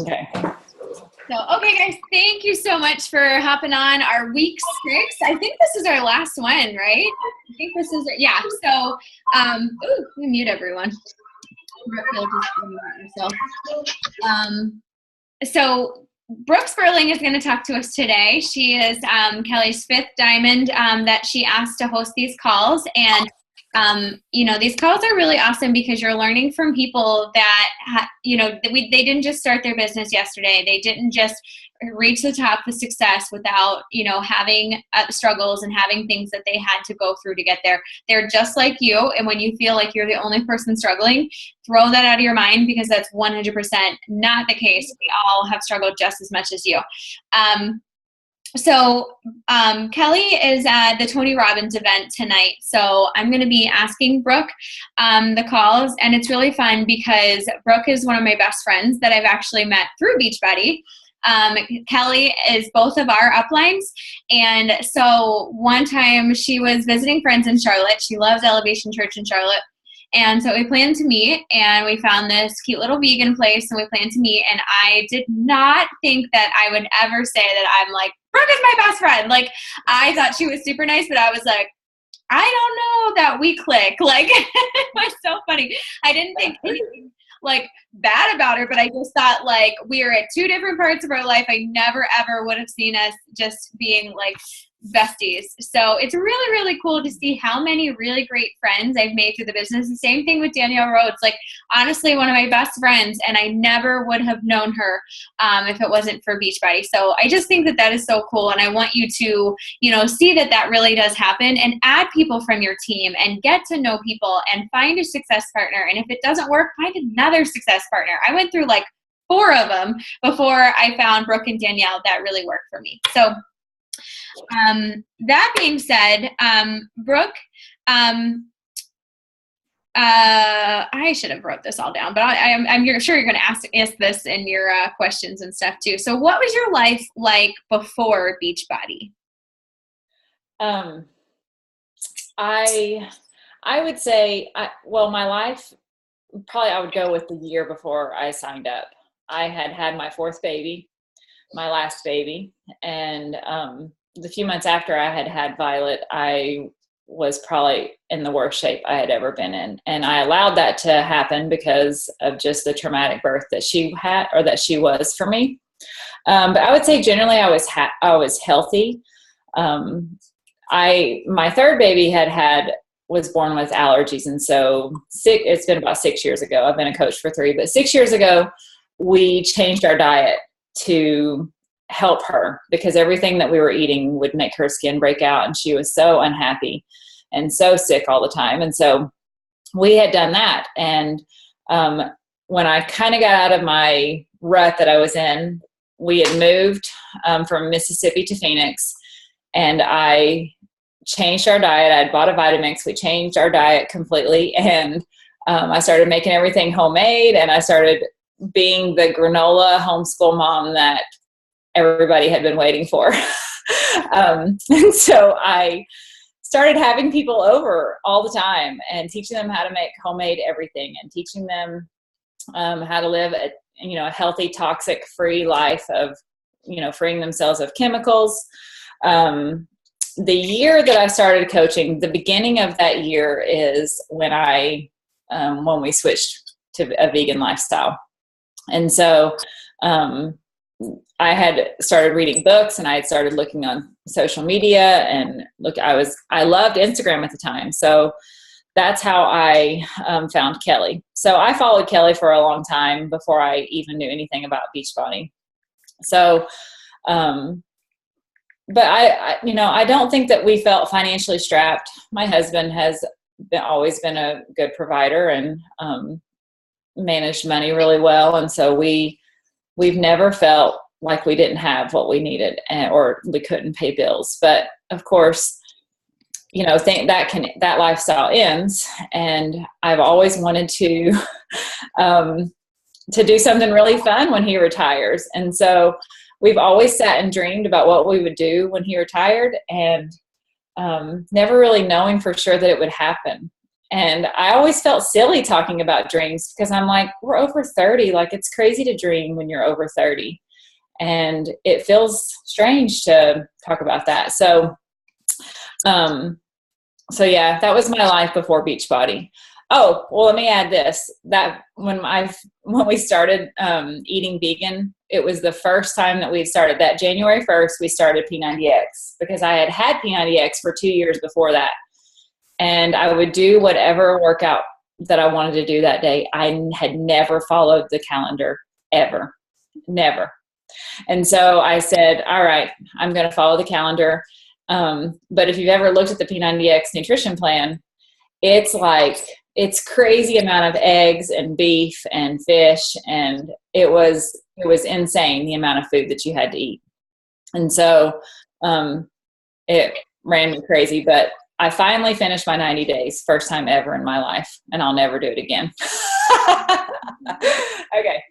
Okay. So, okay, guys, thank you so much for hopping on our week 6. I think this is our last one, right? I think this is, yeah. So, let me mute everyone. Brooke, just unmute yourself. So Brooke Spurling is going to talk to us today. She is Kelly's 5th diamond that she asked to host these calls. And these calls are really awesome because you're learning from people that, they didn't just start their business yesterday. They didn't just reach the top of success without, having struggles and having things that they had to go through to get there. They're just like you. And when you feel like you're the only person struggling, throw that out of your mind because that's 100% not the case. We all have struggled just as much as you. So Kelly is at the Tony Robbins event tonight. So I'm going to be asking Brooke the calls. And it's really fun because Brooke is one of my best friends that I've actually met through Beachbody. Kelly is both of our uplines. And so one time she was visiting friends in Charlotte. She loves Elevation Church in Charlotte. And so we planned to meet, and we found this cute little vegan place, and we planned to meet. And I did not think that I would ever say that I'm like, Brooke is my best friend. Like, I thought she was super nice, but I was like, I don't know that we click. Like, it was so funny. I didn't think anything like bad about her, but I just thought like we are at 2 different parts of our life. I never ever would have seen us just being like besties. So it's really, really cool to see how many really great friends I've made through the business. The same thing with Danielle Rhodes, like honestly, one of my best friends, and I never would have known her if it wasn't for Beachbody. So I just think that that is so cool. And I want you to, see that that really does happen and add people from your team and get to know people and find a success partner. And if it doesn't work, find another success partner. I went through like 4 of them before I found Brooke and Danielle that really worked for me. So that being said, Brooke, I should have wrote this all down, but I'm sure you're going to ask this in your questions and stuff too. So what was your life like before Beachbody? I would say, my life, probably I would go with the year before I signed up. I had my 4th baby, my last baby, and the few months after I had Violet, I was probably in the worst shape I had ever been in. And I allowed that to happen because of just the traumatic birth that she had, or that she was for me. But I would say generally I was healthy. My 3rd baby was born with allergies. And so it's been about 6 years ago. I've been a coach for 3, but 6 years ago, we changed our diet to help her because everything that we were eating would make her skin break out, and she was so unhappy and so sick all the time. And so we had done that. And when I kind of got out of my rut that I was in, we had moved from Mississippi to Phoenix, and I changed our diet. I had bought a Vitamix. We changed our diet completely, and I started making everything homemade, and I started being the granola homeschool mom that everybody had been waiting for. And so I started having people over all the time and teaching them how to make homemade everything, and teaching them how to live a healthy, toxic-free life of, freeing themselves of chemicals. The year that I started coaching, the beginning of that year is when when we switched to a vegan lifestyle. And so, I had started reading books, and I had started looking on social media, and I loved Instagram at the time. So that's how I found Kelly. So I followed Kelly for a long time before I even knew anything about Beachbody. So, but I don't think that we felt financially strapped. My husband has always been a good provider and managed money really well. And so we've never felt like we didn't have what we needed, or we couldn't pay bills. But of course, think that lifestyle ends. And I've always wanted to do something really fun when he retires. And so we've always sat and dreamed about what we would do when he retired, and never really knowing for sure that it would happen. And I always felt silly talking about dreams because I'm like, we're over 30. Like, it's crazy to dream when you're over 30. And it feels strange to talk about that. So yeah, that was my life before Beachbody. Oh, well, let me add this, that when we started eating vegan, it was the first time that we started that January 1st, we started P90X because I had P90X for 2 years before that. And I would do whatever workout that I wanted to do that day. I had never followed the calendar ever, never. And so I said, all right, I'm going to follow the calendar. But if you've ever looked at the P90X nutrition plan, it's crazy amount of eggs and beef and fish. And it was insane, the amount of food that you had to eat. And so it ran me crazy, but I finally finished my 90 days, first time ever in my life, and I'll never do it again. Okay.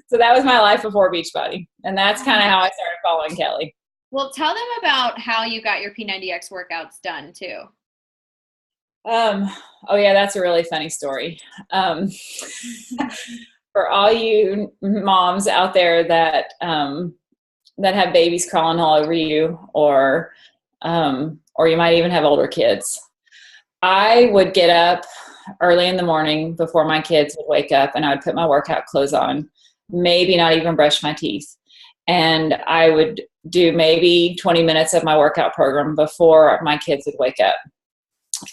So that was my life before Beachbody. And that's kind of how I started following Kelly. Well, tell them about how you got your P90X workouts done too. Oh yeah, that's a really funny story. For all you moms out there that have babies crawling all over you, or you might even have older kids, I would get up early in the morning before my kids would wake up, and I would put my workout clothes on, maybe not even brush my teeth. And I would do maybe 20 minutes of my workout program before my kids would wake up.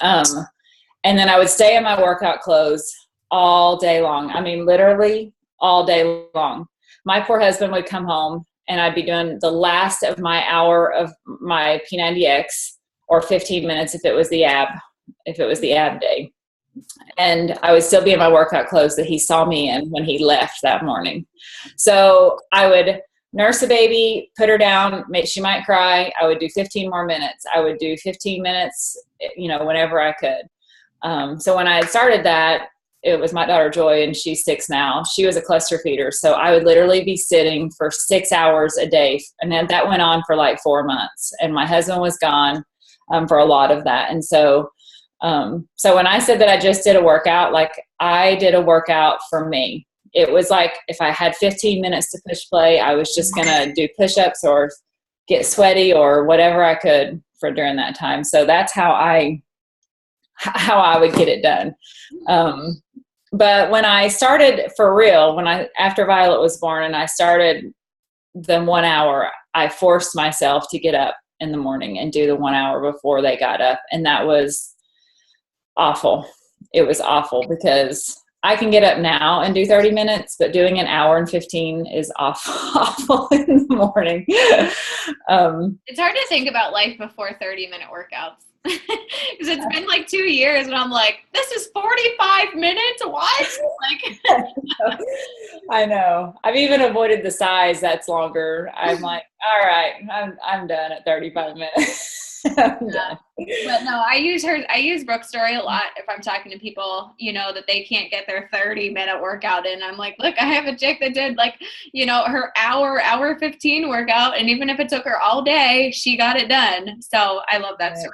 And then I would stay in my workout clothes all day long. I mean, literally all day long. My poor husband would come home and I'd be doing the last of my hour of my P90X, or 15 minutes if it was the ab day. And I would still be in my workout clothes that he saw me in when he left that morning. So I would nurse a baby, put her down, she might cry. I would do 15 more minutes. I would do 15 minutes, whenever I could. So when I had started that, it was my daughter Joy, and she's 6 now. She was a cluster feeder. So I would literally be sitting for 6 hours a day. And then that went on for like 4 months. And my husband was gone for a lot of that. And so when I said that I just did a workout, like, I did a workout for me. It was like, if I had 15 minutes to push play, I was just going to do push-ups or get sweaty or whatever I could for during that time. So that's how I would get it done. But when I started for real, after Violet was born and I started the 1 hour, I forced myself to get up in the morning and do the 1 hour before they got up. And that was awful. It was awful because I can get up now and do 30 minutes, but doing an hour and 15 is awful in the morning. It's hard to think about life before 30-minute workouts. Because it's been like 2 years and I'm like, this is 45 minutes? What? I know. I've even avoided the size that's longer. I'm like, all right, I'm done at 35 minutes. But no, I use Brooke's story a lot if I'm talking to people, that they can't get their 30-minute workout in. I'm like, look, I have a chick that did her hour 15 workout, and even if it took her all day, she got it done. So I love that story.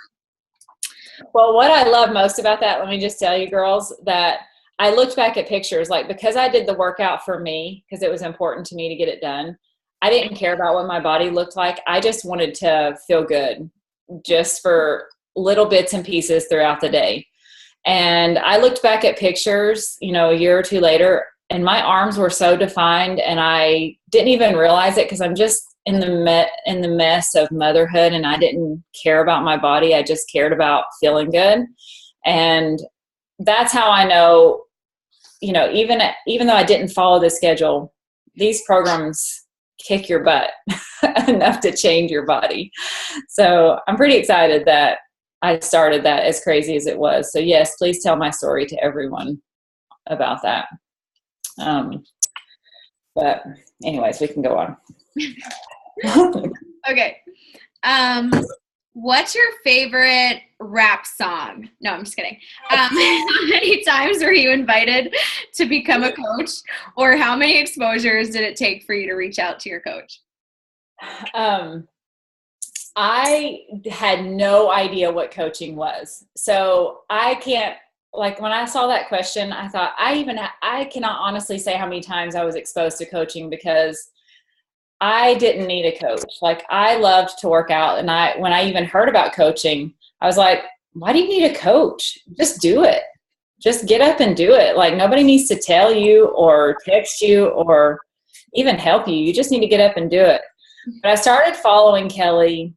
Well, what I love most about that, let me just tell you girls, that I looked back at pictures, like, because I did the workout for me, because it was important to me to get it done. I didn't care about what my body looked like. I just wanted to feel good, just for little bits and pieces throughout the day. And I looked back at pictures, a year or two later, and my arms were so defined, and I didn't even realize it because I'm just in the mess of motherhood, and I didn't care about my body. I just cared about feeling good. And that's how I know, even though I didn't follow the schedule, these programs kick your butt enough to change your body. So I'm pretty excited that I started that, as crazy as it was. So yes, please tell my story to everyone about that. But anyways, we can go on. Okay. What's your favorite rap song? No, I'm just kidding. How many times were you invited to become a coach, or how many exposures did it take for you to reach out to your coach? I had no idea what coaching was. So I can't like when I saw that question, I thought I cannot honestly say how many times I was exposed to coaching because I didn't need a coach. Like I loved to work out. And when I even heard about coaching, I was like, why do you need a coach? Just do it. Just get up and do it. Like nobody needs to tell you or text you or even help you. You just need to get up and do it. But I started following Kelly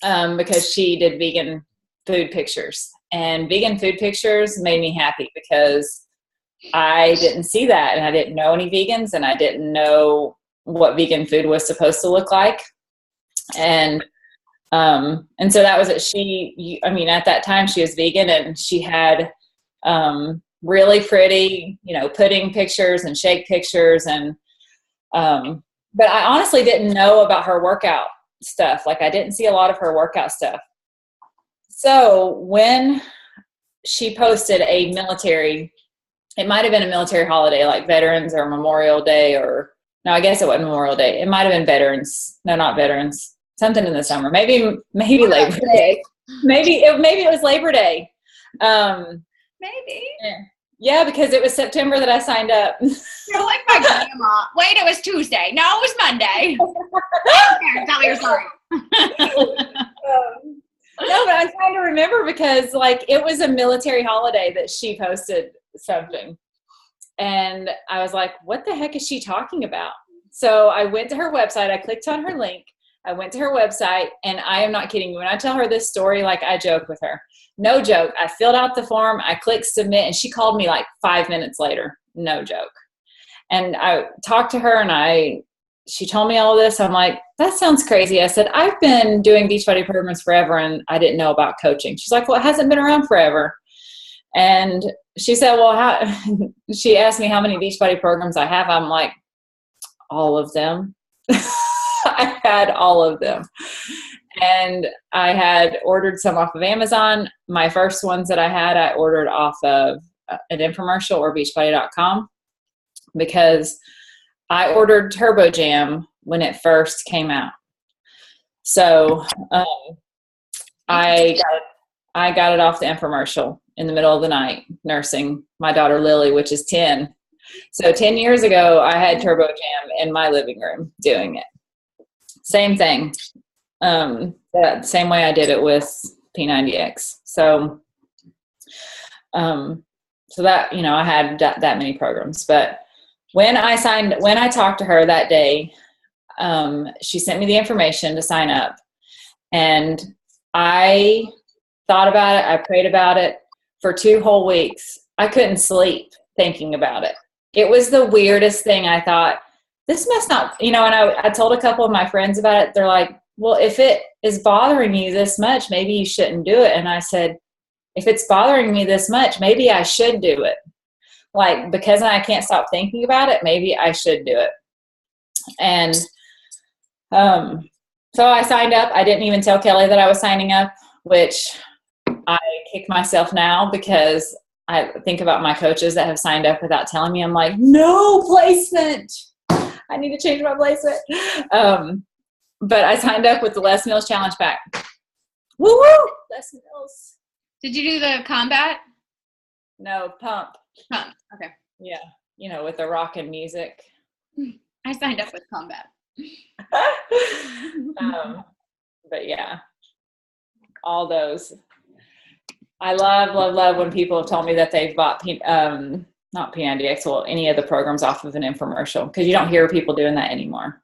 because she did vegan food pictures, and vegan food pictures made me happy because I didn't see that, and I didn't know any vegans, and I didn't know what vegan food was supposed to look like. And so that was it. At that time she was vegan, and she had really pretty, pudding pictures and shake pictures. And but I honestly didn't know about her workout stuff. Like I didn't see a lot of her workout stuff. So when she posted it might have been a military holiday like Veterans or Memorial Day, or no, I guess it wasn't Memorial Day. It might have been Veterans. No, not Veterans. Something in the summer. Maybe Labor Day. Maybe it was Labor Day. Maybe. Yeah, because it was September that I signed up. You're like my grandma. Wait, it was Tuesday. No, it was Monday. Tell me your story. No, but I'm trying to remember because like it was a military holiday that she posted something. And I was like, what the heck is she talking about? So I went to her website. I clicked on her link. I went to her website, and I am not kidding you. When I tell her this story, like I joke with her. No joke. I filled out the form. I clicked submit, and she called me like 5 minutes later. No joke. And I talked to her, and she told me all of this. I'm like, that sounds crazy. I said, I've been doing Beachbody programs forever, and I didn't know about coaching. She's like, well, it hasn't been around forever. And she said, well, she asked me how many Beachbody programs I have. I'm like, all of them. I had all of them. And I had ordered some off of Amazon. My first ones that I ordered off of an infomercial or beachbody.com because I ordered Turbo Jam when it first came out. So I got it off the infomercial in the middle of the night, nursing my daughter Lily, which is 10. So 10 years ago, I had Turbo Jam in my living room doing it. Same thing. The same way I did it with P90X. So that, I had that many programs. But when I talked to her that day, she sent me the information to sign up. And I thought about it. I prayed about it for 2 whole weeks. I couldn't sleep thinking about it. It was the weirdest thing. I thought, this must not, and I told a couple of my friends about it. They're like, well, if it is bothering you this much, maybe you shouldn't do it. And I said, if it's bothering me this much, maybe I should do it. Like, because I can't stop thinking about it, maybe I should do it. And so I signed up. I didn't even tell Kelly that I was signing up, which I kick myself now because I think about my coaches that have signed up without telling me. I'm like, no placement. I need to change my placement. But I signed up with the Less Meals Challenge Pack. Woo woo! Less meals. Did you do the combat? No, pump. Pump. Okay. Yeah. With the rock and music. I signed up with combat. But yeah, all those. I love when people have told me that they've bought not P90X, well, any of the programs off of an infomercial, because you don't hear people doing that anymore.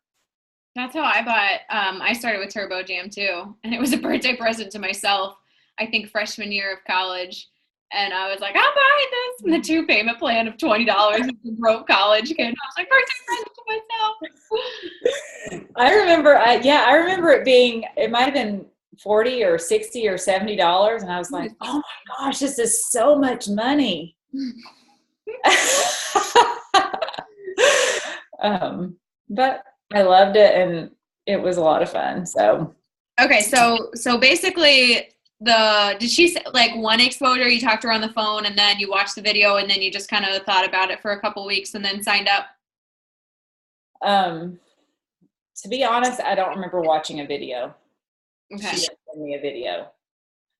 That's how I bought. I started with Turbo Jam too, and it was a birthday present to myself. I think freshman year of college, and I was like, I'll buy this. And the 2 payment plan of $20 as a broke college kid. I was like, birthday present to myself. I remember it being. It might have been $40 or $60 or $70, and I was like, oh my gosh, this is so much money. But I loved it, and it was a lot of fun. So okay, so basically, did she like one exposure? You talked to her on the phone, and then you watched the video, and then you just kind of thought about it for a couple weeks, and then signed up. To be honest, I don't remember watching a video. Okay. She didn't send me a video.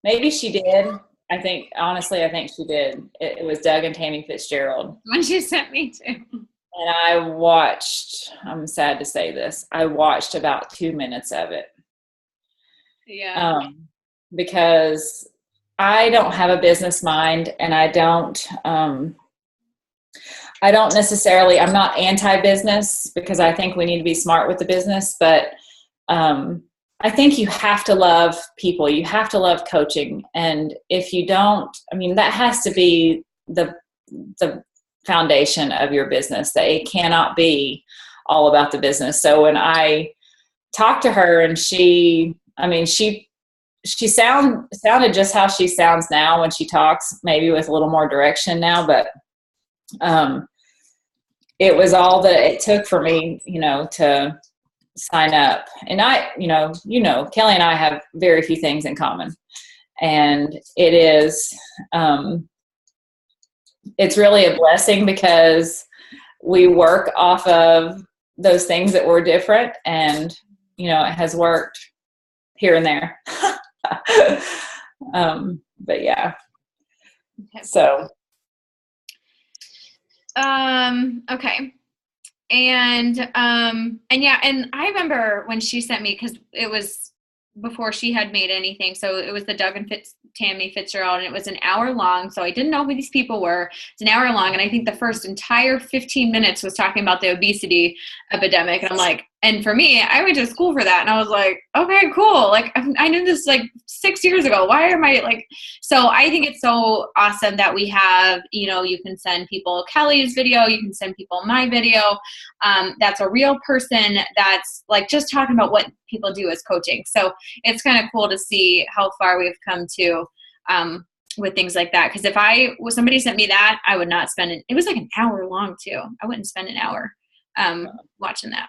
Maybe she did, Honestly, I think she did. It was Doug and Tammy Fitzgerald. When she sent me to. And I watched, I'm sad to say this, I watched about 2 minutes of it. Yeah. Because I don't have a business mind, and I don't necessarily, I'm not anti-business, because I think we need to be smart with the business, but I think you have to love people. You have to love coaching. And if you don't, I mean, that has to be the foundation of your business, that it cannot be all about the business. So when I talked to her, and she sounded just how she sounds now when she talks, maybe with a little more direction now, but it was all that it took for me, to sign up. And Kelly and I have very few things in common, and it is, it's really a blessing, because we work off of those things that were different, and, it has worked here and there. But yeah. Okay. So. Okay. And yeah, and I remember when she sent me, because it was before she had made anything. So it was the Doug and Tammy Fitzgerald, and it was an hour long. So I didn't know who these people were. It's an hour long. And I think the first entire 15 minutes was talking about the obesity epidemic. And I'm like, and for me, I went to school for that. And I was like, okay, cool. Like, I knew this like 6 years ago. Why am I like, so I think it's so awesome that we have, you can send people Kelly's video, you can send people my video. That's a real person that's like just talking about what people do as coaching. So it's kind of cool to see how far we've come to with things like that. Because if somebody sent me that, I would not spend it. It was like an hour long too. I wouldn't spend an hour watching that.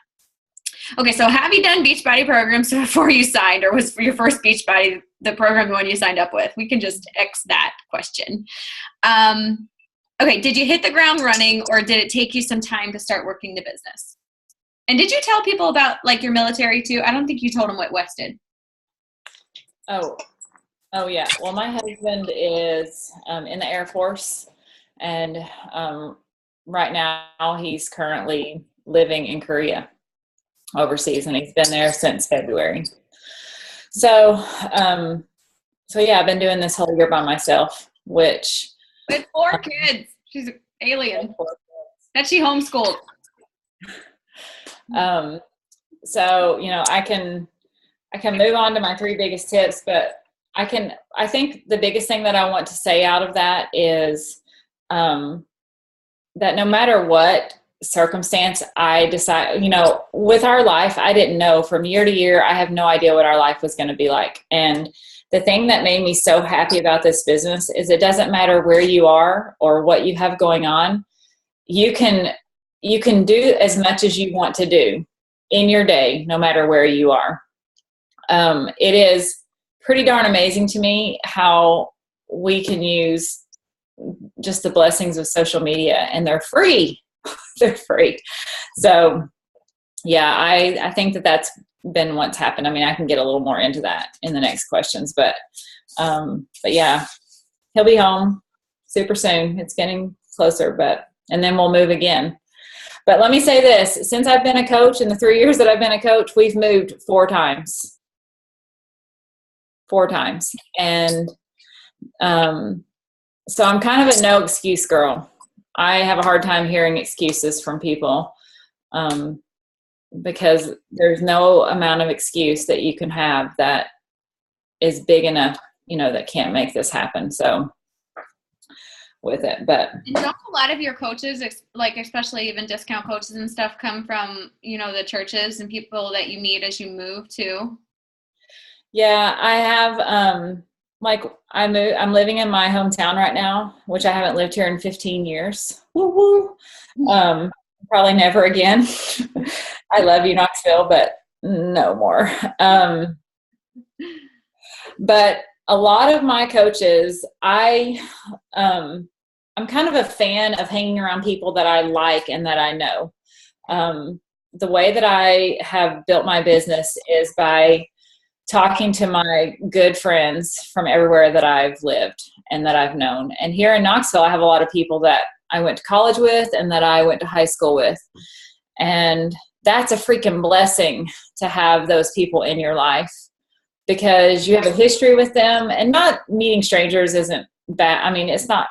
Okay, so have you done Beachbody programs before you signed, or was your first Beachbody the program the one you signed up with? We can just X that question. Okay, did you hit the ground running, or did it take you some time to start working the business? And did you tell people about like your military too? I don't think you told them what Wes did. Oh yeah. Well, my husband is in the Air Force, and right now he's currently living in Korea, overseas, and he's been there since February. So yeah, I've been doing this whole year by myself, which with 4 kids. She's an alien. That she homeschooled. So I can move on to my 3 biggest tips, but I think the biggest thing that I want to say out of that is that no matter what circumstance I decide, with our life, I didn't know from year to year. I have no idea what our life was going to be like. And the thing that made me so happy about this business is it doesn't matter where you are or what you have going on. You can do as much as you want to do in your day, no matter where you are. It is pretty darn amazing to me how we can use just the blessings of social media, and they're free. They're free. So yeah, I think that that's been what's happened. I mean, I can get a little more into that in the next questions, but yeah, he'll be home super soon. It's getting closer, and then we'll move again. But let me say this, since I've been a coach, in the 3 years that I've been a coach, we've moved 4 times. 4 times. And so I'm kind of a no excuse girl. I have a hard time hearing excuses from people because there's no amount of excuse that you can have that is big enough, that can't make this happen. So with it, but and don't a lot of your coaches, like especially even discount coaches and stuff, come from the churches and people that you meet as you move too? Yeah, I have. I'm living in my hometown right now, which I haven't lived here in 15 years. Woo woo. Probably never again. I love you, Knoxville, but no more. But a lot of my coaches, I'm kind of a fan of hanging around people that I like and that I know. The way that I have built my business is by talking to my good friends from everywhere that I've lived and that I've known. And here in Knoxville, I have a lot of people that I went to college with and that I went to high school with. And that's a freaking blessing to have those people in your life, because you have a history with them. And not meeting strangers isn't bad. I mean, it's not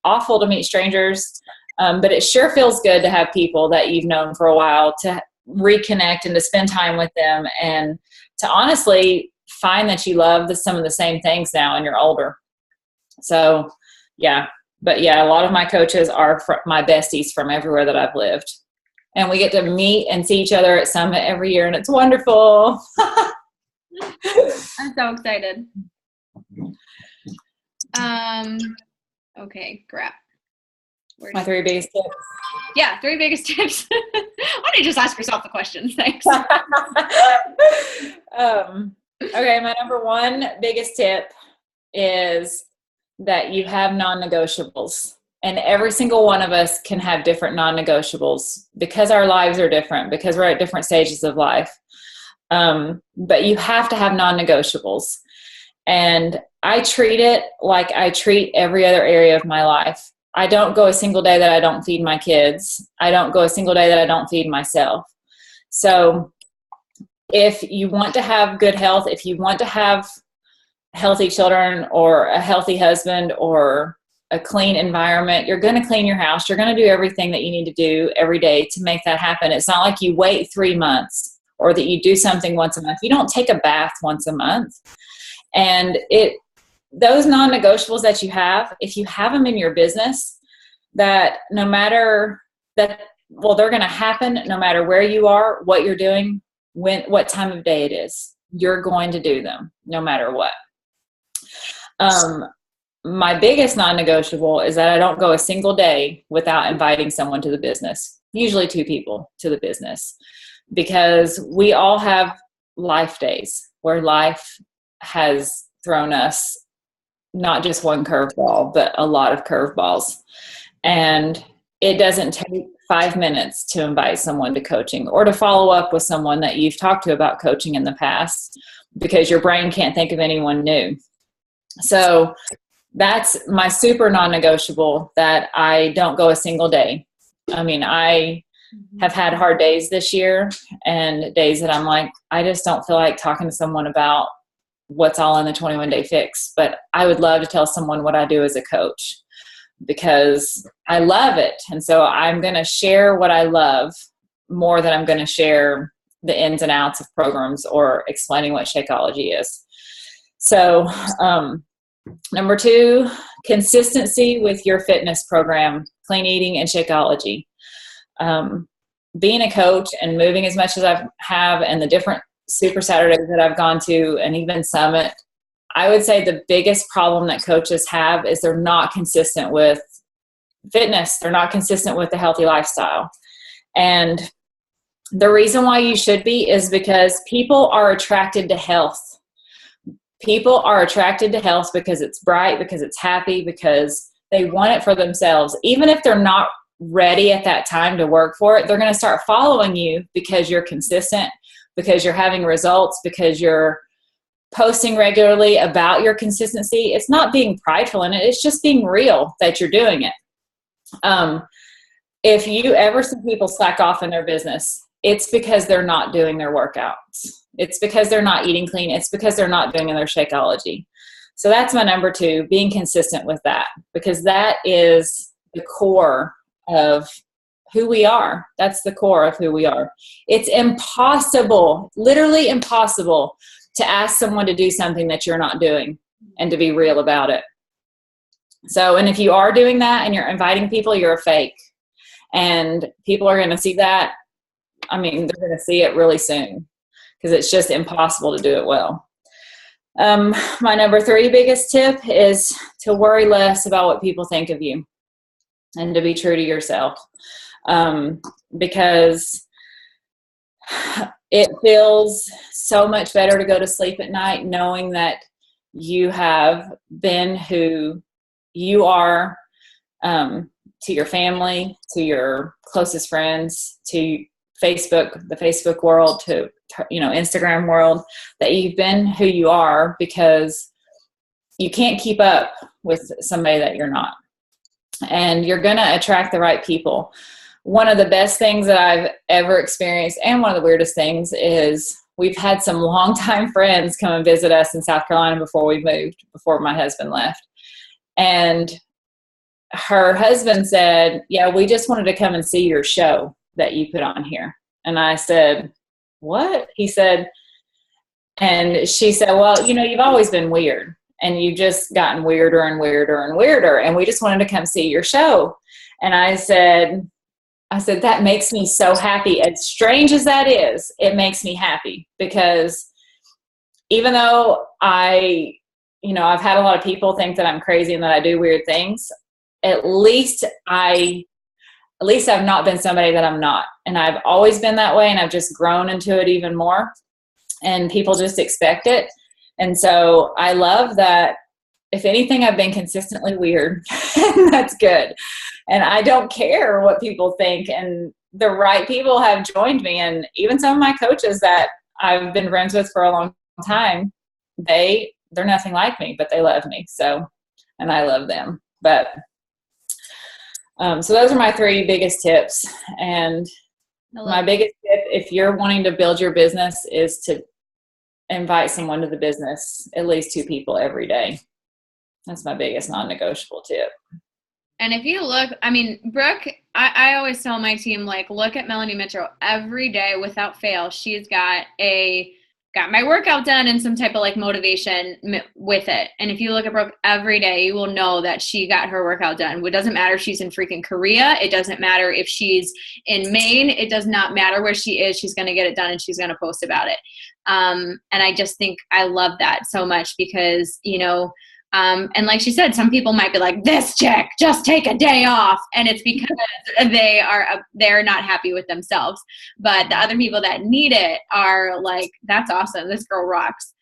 awful to meet strangers, but it sure feels good to have people that you've known for a while to reconnect and to spend time with them, and to honestly find that you love some of the same things now and you're older. So yeah, but yeah, a lot of my coaches are my besties from everywhere that I've lived, and we get to meet and see each other at Summit every year, and it's wonderful. I'm so excited. Okay, crap. My 3 biggest tips. Yeah, 3 biggest tips. Why don't you just ask yourself the questions? Thanks. Okay, my number 1 biggest tip is that you have non-negotiables. And every single one of us can have different non-negotiables because our lives are different, because we're at different stages of life. But you have to have non-negotiables. And I treat it like I treat every other area of my life. I don't go a single day that I don't feed my kids. I don't go a single day that I don't feed myself. So if you want to have good health, if you want to have healthy children or a healthy husband or a clean environment, you're going to clean your house. You're going to do everything that you need to do every day to make that happen. It's not like you wait 3 months or that you do something once a month. You don't take a bath once a month. And those non-negotiables that you have, if you have them in your business, that no matter that, well, they're going to happen no matter where you are, what you're doing, what time of day it is. You're going to do them no matter what. My biggest non-negotiable is that I don't go a single day without inviting someone to the business, usually 2 people to the business, because we all have life days where life has thrown us not just one curveball, but a lot of curveballs. And it doesn't take 5 minutes to invite someone to coaching or to follow up with someone that you've talked to about coaching in the past, because your brain can't think of anyone new. So that's my super non-negotiable, that I don't go a single day. I mean, I have had hard days this year and days that I'm like, I just don't feel like talking to someone about what's all in the 21-day fix. But I would love to tell someone what I do as a coach, because I love it. And so I'm going to share what I love more than I'm going to share the ins and outs of programs or explaining what Shakeology is. So, number 2, consistency with your fitness program, clean eating, and Shakeology. Being a coach and moving as much as I have, and the different Super Saturdays that I've gone to, and even Summit, I would say the biggest problem that coaches have is they're not consistent with fitness. They're not consistent with the healthy lifestyle. And the reason why you should be is because people are attracted to health. People are attracted to health because it's bright, because it's happy, because they want it for themselves. Even if they're not ready at that time to work for it, they're going to start following you because you're consistent, because you're having results, because you're posting regularly about your consistency. It's not being prideful in it. It's just being real that you're doing it. If you ever see people slack off in their business, it's because they're not doing their workouts. It's because they're not eating clean. It's because they're not doing their Shakeology. So that's my number 2, being consistent with that, because that is the core of who we are. That's the core of who we are. It's impossible, literally impossible, to ask someone to do something that you're not doing and to be real about it. So, and if you are doing that and you're inviting people, you're a fake. And people are going to see that. I mean, they're going to see it really soon, because it's just impossible to do it well. My number 3 biggest tip is to worry less about what people think of you and to be true to yourself. Because it feels so much better to go to sleep at night knowing that you have been who you are, to your family, to your closest friends, to the Facebook world to, Instagram world, that you've been who you are, because you can't keep up with somebody that you're not. And you're going to attract the right people. One of the best things that I've ever experienced, and one of the weirdest things, is we've had some longtime friends come and visit us in South Carolina before we moved, before my husband left. And her husband said, yeah, we just wanted to come and see your show that you put on here. And I said, what? He said, and she said, well, you've always been weird, and you've just gotten weirder and weirder and weirder, and we just wanted to come see your show. And I said, that makes me so happy. As strange as that is, it makes me happy, because even though I've had a lot of people think that I'm crazy and that I do weird things, at least I've not been somebody that I'm not. And I've always been that way, and I've just grown into it even more, and people just expect it. And so I love that. If anything, I've been consistently weird. That's good. And I don't care what people think. And the right people have joined me. And even some of my coaches that I've been friends with for a long time, they're nothing like me, but they love me. So, and I love them. But so those are my 3 biggest tips. And my biggest tip, if you're wanting to build your business, is to invite someone to the business, at least 2 people every day. That's my biggest non-negotiable tip. And if you look, Brooke, I always tell my team, look at Melanie Mitchell every day without fail. She's got my workout done and some type of motivation with it. And if you look at Brooke every day, you will know that she got her workout done. It doesn't matter if she's in freaking Korea. It doesn't matter if she's in Maine. It does not matter where she is. She's going to get it done, and she's going to post about it. And I just think I love that so much, because, and like she said, some people might be like, this chick, just take a day off. And it's because they're not happy with themselves. But the other people that need it are like, that's awesome. This girl rocks.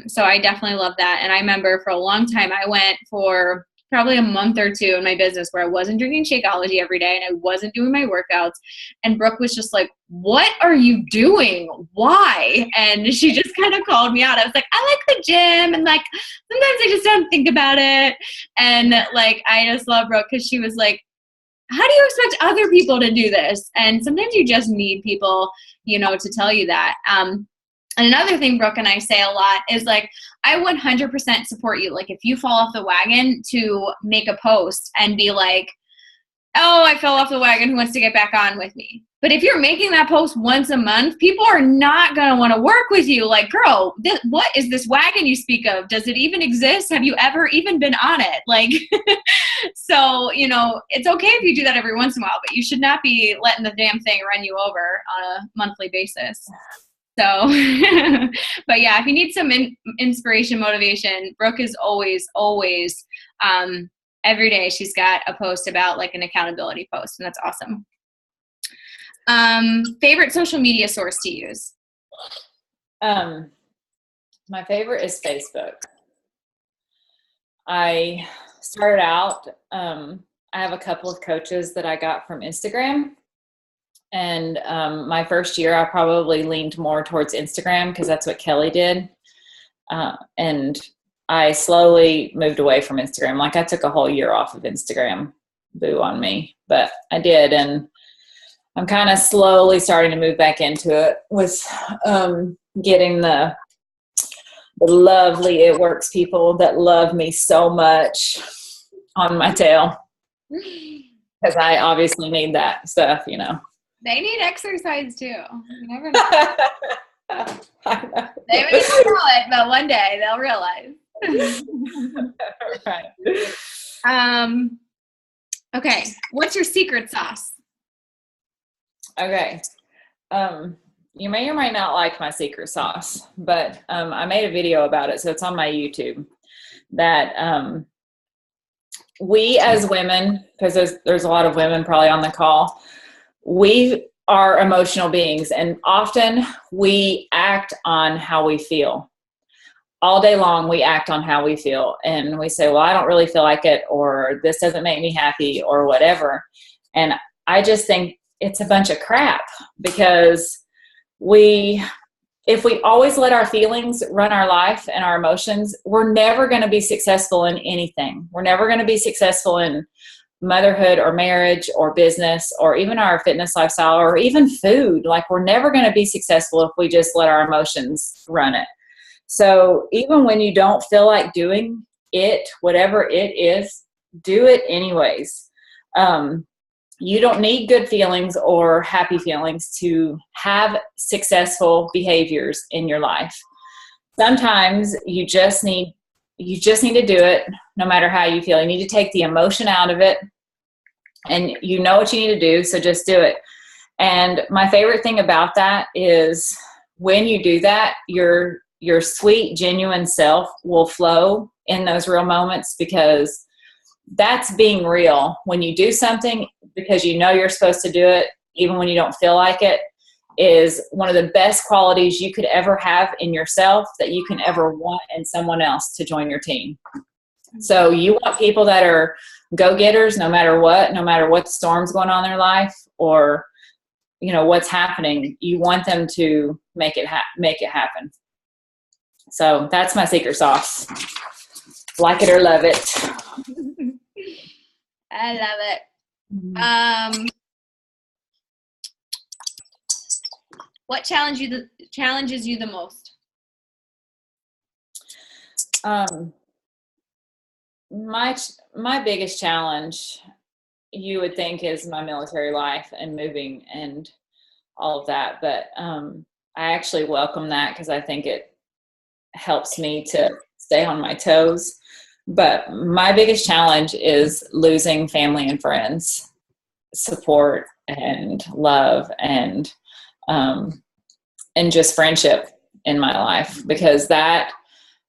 So I definitely love that. And I remember for a long time, I went for probably a month or 2 in my business where I wasn't drinking Shakeology every day and I wasn't doing my workouts. And Brooke was just like, what are you doing? Why? And she just kind of called me out. I was like, I like the gym, and sometimes I just don't think about it. And I just love Brooke, because she was like, how do you expect other people to do this? And sometimes you just need people, to tell you that. And another thing Brooke and I say a lot is I 100% support you. If you fall off the wagon, to make a post and be like, oh, I fell off the wagon, who wants to get back on with me? But if you're making that post once a month, people are not going to want to work with you. Girl, what is this wagon you speak of? Does it even exist? Have you ever even been on it? So, it's okay if you do that every once in a while, but you should not be letting the damn thing run you over on a monthly basis. So, but yeah, if you need some inspiration, motivation, Brooke is always, every day she's got a post about an accountability post, and that's awesome. Favorite social media source to use? My favorite is Facebook. I started out, I have a couple of coaches that I got from Instagram. And my first year, I probably leaned more towards Instagram, because that's what Kelly did. And I slowly moved away from Instagram. I took a whole year off of Instagram. Boo on me. But I did. And I'm kind of slowly starting to move back into it with getting the lovely It Works people that love me so much on my tail. Because I obviously need that stuff, They need exercise too. You never know. They may not know it, but one day they'll realize. Right. Okay. What's your secret sauce? Okay. You may or may not like my secret sauce, but I made a video about it, so it's on my YouTube. That we as women, because there's a lot of women probably on the call, we are emotional beings, and often we act on how we feel. All day long, we act on how we feel, and we say, well, I don't really feel like it, or this doesn't make me happy, or whatever. And I just think it's a bunch of crap, because if we always let our feelings run our life and our emotions, we're never going to be successful in anything. We're never going to be successful in motherhood or marriage or business or even our fitness lifestyle or even food. Like, we're never going to be successful if we just let our emotions run it. So even when you don't feel like doing it, whatever it is, do it anyways. You don't need good feelings or happy feelings to have successful behaviors in your life. Sometimes you just need to do it no matter how you feel. You need to take the emotion out of it, and you know what you need to do, so just do it. And my favorite thing about that is when you do that, your sweet, genuine self will flow in those real moments, because that's being real. When you do something because you know you're supposed to do it, even when you don't feel like it, is one of the best qualities you could ever have in yourself, that you can ever want in someone else to join your team. So you want people that are go-getters no matter what storm's going on in their life, or what's happening. You want them to make it happen. So that's my secret sauce. Like it or love it. I love it. What challenges you the most? My biggest challenge, you would think, is my military life and moving and all of that. But I actually welcome that, because I think it helps me to stay on my toes. But my biggest challenge is losing family and friends, support and love, and just friendship in my life, because that's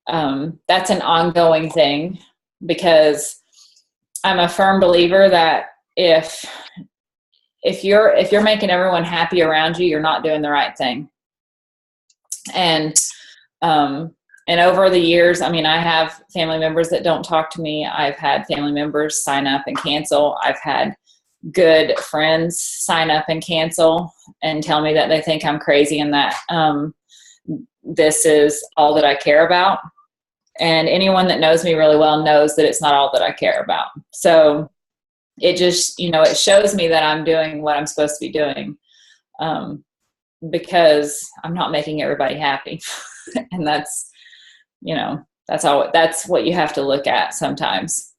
an ongoing thing. Because I'm a firm believer that if you're making everyone happy around you, you're not doing the right thing. And over the years, I have family members that don't talk to me. I've had family members sign up and cancel. I've had good friends sign up and cancel and tell me that they think I'm crazy and that this is all that I care about. And anyone that knows me really well knows that it's not all that I care about. So it just, it shows me that I'm doing what I'm supposed to be doing, because I'm not making everybody happy. And that's what you have to look at sometimes.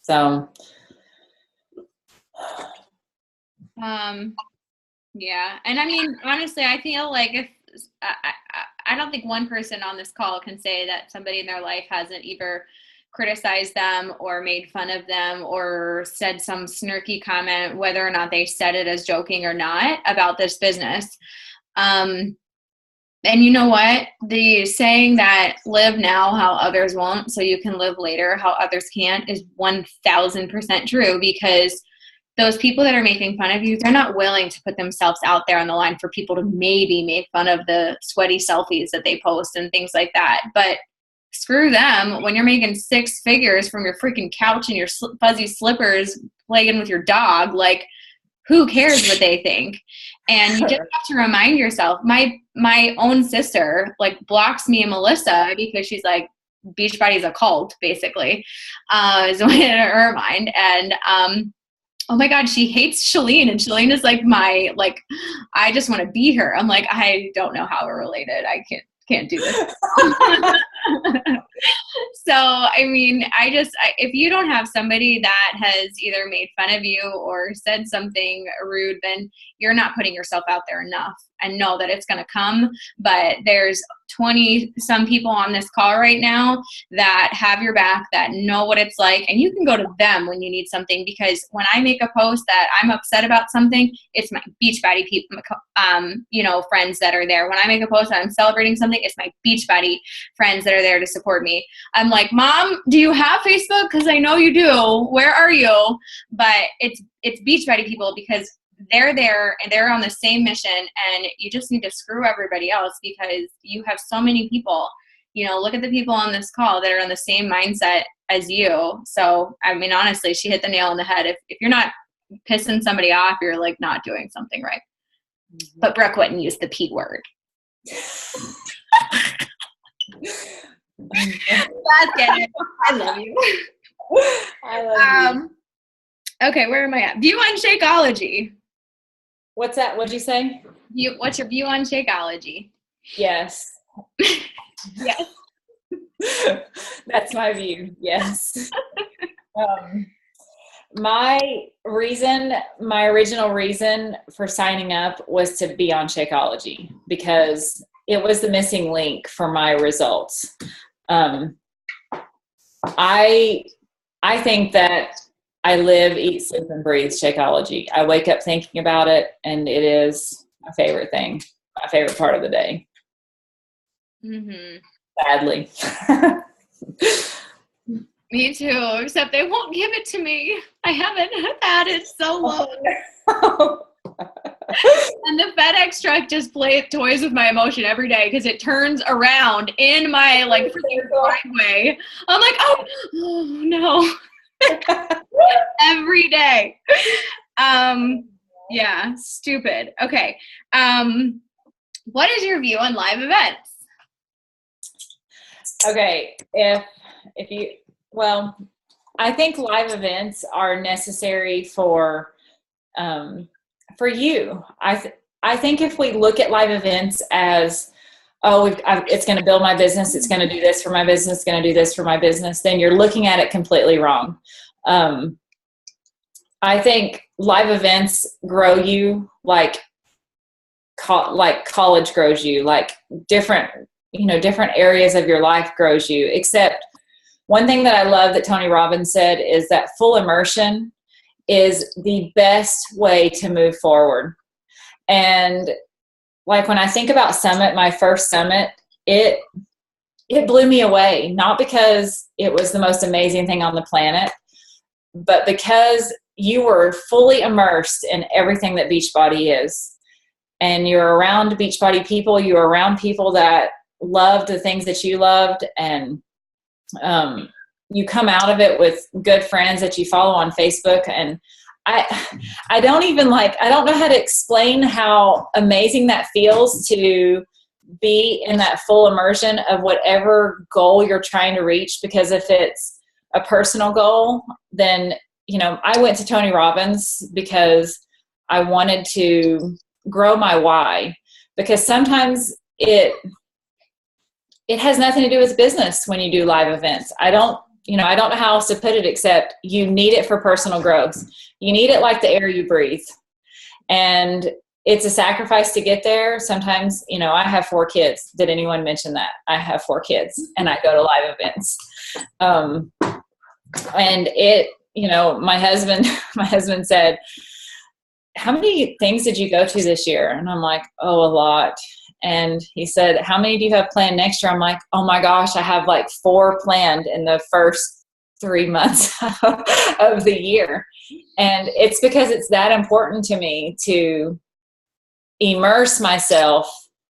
So, yeah. And honestly, I feel like if I don't think one person on this call can say that somebody in their life hasn't either criticized them or made fun of them or said some snarky comment, whether or not they said it as joking or not, about this business. And you know what? The saying that live now how others won't, so you can live later how others can't, is 1000% true, because those people that are making fun of you, they're not willing to put themselves out there on the line for people to maybe make fun of the sweaty selfies that they post and things like that. But screw them. When you're making six figures from your freaking couch and your fuzzy slippers playing with your dog, like, who cares what they think? And you just have to remind yourself. My own sister blocks me and Melissa because she's like, Beachbody's a cult, basically, is in her mind. And oh my God, she hates Shalene, and Shalene is I just want to be her. I'm like, I don't know how we're related. I can't do this. So, if you don't have somebody that has either made fun of you or said something rude, then you're not putting yourself out there enough, and know that it's going to come. But there's 20 some people on this call right now that have your back, that know what it's like, and you can go to them when you need something. Because when I make a post that I'm upset about something, it's my Beachbody people, friends that are there. When I make a post that I'm celebrating something, it's my Beachbody friends that are there to support me. I'm like, Mom, do you have Facebook? Because I know you do. Where are you? But it's Beachbody people, because they're there and they're on the same mission, and you just need to screw everybody else, because you have so many people. Look at the people on this call that are on the same mindset as you. So honestly, she hit the nail on the head. If you're not pissing somebody off, you're like not doing something right. Mm-hmm. But Brooke wouldn't use the P word. That's it. I love you. I love you. Okay, where am I at? View on Shakeology. What's that? What'd you say? What's your view on Shakeology? Yes. Yes. That's my view. Yes. My original reason for signing up was to be on Shakeology because it was the missing link for my results. I think that I live, eat, sleep, and breathe Shakeology. I wake up thinking about it, and it is my favorite thing, my favorite part of the day. Mm-hmm. Sadly. Me too, except they won't give it to me. I haven't had it so long. And the FedEx truck just toys with my emotion every day because it turns around in my driveway. I'm like, oh no. Every day. Yeah, stupid. Okay. What is your view on live events? Okay, I think live events are necessary for you. I think if we look at live events as, it's going to build my business, it's going to do this for my business, it's going to do this for my business, then you're looking at it completely wrong. I think live events grow you like college grows you, like different areas of your life grows you. Except one thing that I love that Tony Robbins said is that full immersion is the best way to move forward. And like when I think about Summit, my first Summit, it blew me away, not because it was the most amazing thing on the planet, but because you were fully immersed in everything that Beachbody is. And you're around Beachbody people, you're around people that loved the things that you loved, and you come out of it with good friends that you follow on Facebook. And I don't know how to explain how amazing that feels to be in that full immersion of whatever goal you're trying to reach. Because if it's a personal goal, then, I went to Tony Robbins because I wanted to grow my why, because sometimes it has nothing to do with business when you do live events. I don't know how else to put it except you need it for personal growth. You need it like the air you breathe. And it's a sacrifice to get there. Sometimes, I have 4 kids. Did anyone mention that? I have 4 kids and I go to live events. And my husband said, how many things did you go to this year? And I'm like, a lot. And he said, how many do you have planned next year? I'm like, oh my gosh, I have 4 planned in the first 3 months of the year. And it's because it's that important to me to immerse myself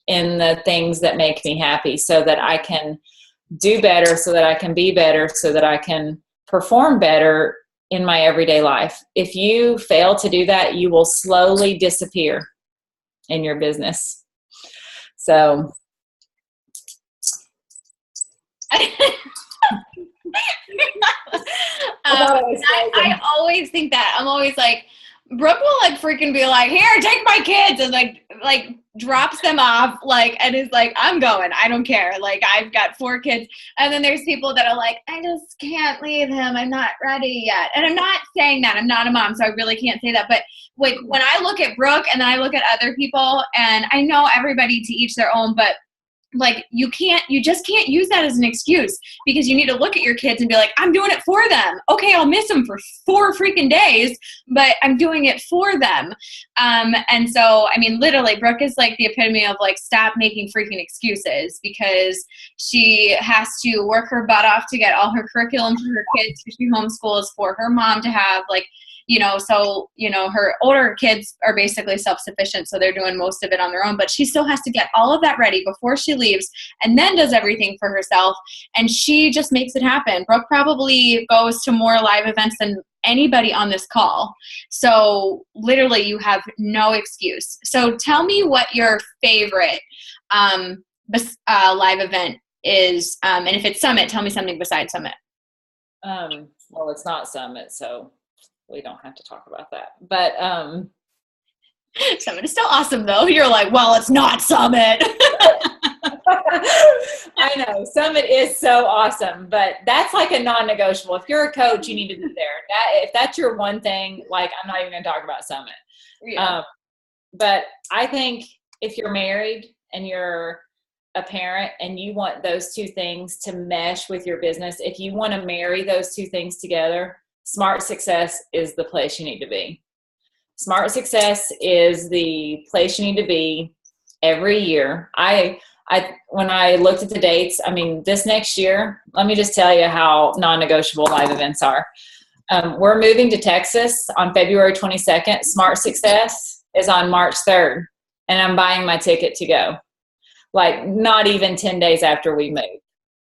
in the things that make me happy so that I can do better, so that I can be better, so that I can perform better in my everyday life. If you fail to do that, you will slowly disappear in your business. So I always think that. I'm always like, Brooke will freaking be like, here, take my kids, and like drops them off, and is like, I'm going, I don't care. I've got 4 kids. And then there's people that are like, I just can't leave him, I'm not ready yet. And I'm not saying that, I'm not a mom, so I really can't say that. But when I look at Brooke and then I look at other people, and I know everybody to each their own, but you just can't use that as an excuse, because you need to look at your kids and be like, I'm doing it for them. Okay, I'll miss them for 4 freaking days, but I'm doing it for them. And so, literally, Brooke is the epitome of stop making freaking excuses, because she has to work her butt off to get all her curriculum for her kids, because she homeschools, for her mom to have her older kids are basically self-sufficient, so they're doing most of it on their own, but she still has to get all of that ready before she leaves, and then does everything for herself, and she just makes it happen. Brooke probably goes to more live events than anybody on this call. So literally you have no excuse. So tell me what your favorite live event is. And if it's Summit, tell me something besides Summit. Well, it's not Summit, so we don't have to talk about that. But Summit is still awesome, though. You're like, well, it's not Summit. I know Summit is so awesome, but that's like a non-negotiable. If you're a coach, you need to be there. If that's your one thing, like, I'm not even going to talk about Summit. Yeah. But I think if you're married and you're a parent and you want those two things to mesh with your business, if you want to marry those two things together, Smart Success is the place you need to be. Smart Success is the place you need to be every year. When I looked at the dates, I mean, this next year, let me just tell you how non-negotiable live events are. We're moving to Texas on February 22nd. Smart Success is on March 3rd, and I'm buying my ticket to go. Like, not even 10 days after we move,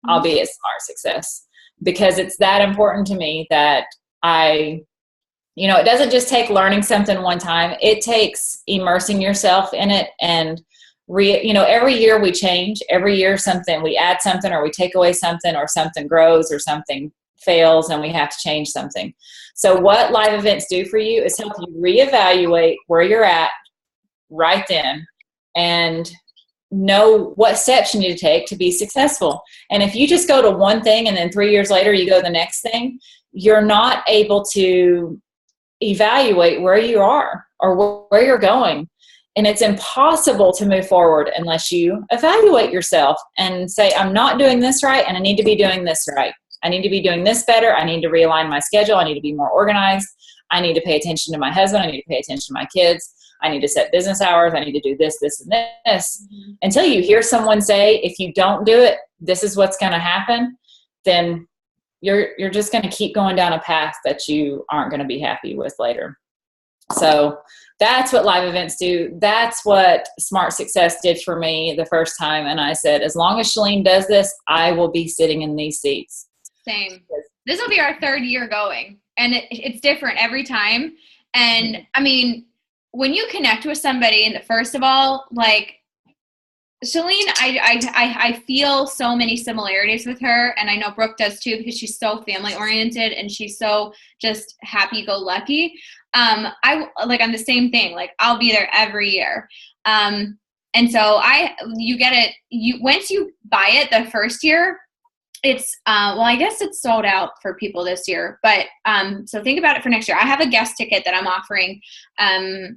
I'll be at Smart Success, because it's that important to me that it doesn't just take learning something one time. It takes immersing yourself in it, and every year we change. Every year we add something, or we take away something, or something grows, or something fails, and we have to change something. So what live events do for you is help you reevaluate where you're at right then and know what steps you need to take to be successful. And if you just go to one thing and then 3 years later you go to the next thing, you're not able to evaluate where you are or where you're going. And it's impossible to move forward unless you evaluate yourself and say, I'm not doing this right, and I need to be doing this right. I need to be doing this better. I need to realign my schedule. I need to be more organized. I need to pay attention to my husband. I need to pay attention to my kids. I need to set business hours. I need to do this, this, and this. Until you hear someone say, if you don't do it, this is what's going to happen, then you're just going to keep going down a path that you aren't going to be happy with later. So that's what live events do. That's what Smart Success did for me the first time. And I said, as long as Shalene does this, I will be sitting in these seats. Same. This will be our third year going, and it's different every time. And I mean, when you connect with somebody, and first of all, like Shalene, I feel so many similarities with her, and I know Brooke does too, because she's so family oriented and she's so just happy go lucky. I'm the same thing. Like, I'll be there every year. And so you get it. Once you buy it the first year, it's, I guess it's sold out for people this year, but, so think about it for next year. I have a guest ticket that I'm offering,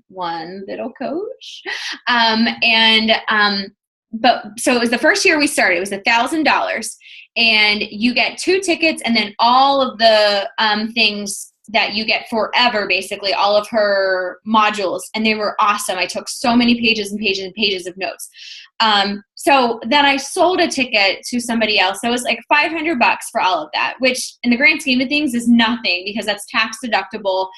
one little coach. So it was the first year we started, it was $1,000, and you get 2 tickets, and then all of the, things that you get forever, basically all of her modules. And they were awesome. I took so many pages and pages and pages of notes. So then I sold a ticket to somebody else. So it was like $500 for all of that, which in the grand scheme of things is nothing, because that's tax deductible.